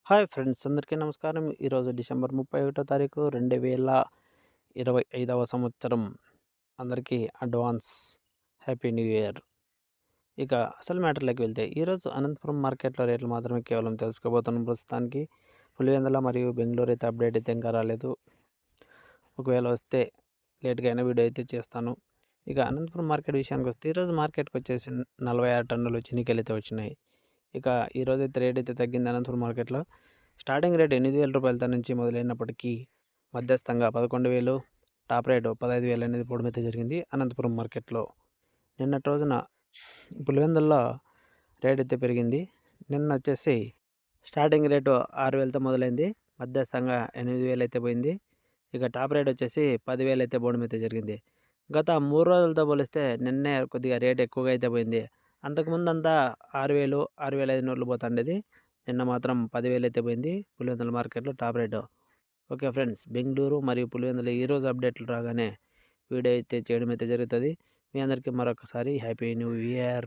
Hi friends, అందరికీ నమస్కారం. ఈరోజు డిసెంబర్ 31 తారీఖు 2025వ సంవత్సరం. అందరికీ అడ్వాన్స్ హ్యాపీ న్యూ ఇయర్. ఇక అసలు మ్యాటర్లోకి వెళ్తే, ఈరోజు అనంతపురం మార్కెట్లో రేట్లు మాత్రమే కేవలం తెలుసుకోబోతున్నాం. ప్రస్తుతానికి పులివెందుల మరియు బెంగళూరు అయితే అప్డేట్ అయితే ఇంకా రాలేదు. ఒకవేళ వస్తే లేట్గా అయినా వీడియో అయితే చేస్తాను. ఇక అనంతపురం మార్కెట్ విషయానికి వస్తే, ఈరోజు మార్కెట్కి వచ్చేసి 46 టన్నులు చినికలు అయితే వచ్చినాయి. ఇక ఈరోజు అయితే రేట్ అయితే తగ్గింది. అనంతపురం మార్కెట్లో స్టార్టింగ్ రేట్ 8,000 రూపాయలతో నుంచి మొదలైనప్పటికీ మధ్యస్థంగా 11,000, టాప్ రేటు 15,000 అనేది పోవడం అయితే జరిగింది అనంతపురం మార్కెట్లో. నిన్నటి రోజున పులివెందుల్లో రేట్ అయితే పెరిగింది. నిన్న వచ్చేసి స్టార్టింగ్ రేటు 6,000తో మొదలైంది, మధ్యస్థంగా 8,000 అయితే పోయింది. ఇక టాప్ రేట్ వచ్చేసి 10,000 అయితే పోవడం అయితే జరిగింది. గత 3 రోజులతో పోలిస్తే నిన్నే కొద్దిగా రేట్ ఎక్కువగా అయితే పోయింది. అంతకుముందు అంతా 6,000, 6,500 పోతుండేది. నిన్న మాత్రం 10,000 అయితే పోయింది పులివెందుల మార్కెట్లో top rate. Okay friends, Bengaluru మరియు పులివెందుల ఈరోజు అప్డేట్లు రాగానే వీడియో అయితే చేయడం అయితే జరుగుతుంది. మీ అందరికీ మరొకసారి హ్యాపీ న్యూ ఇయర్.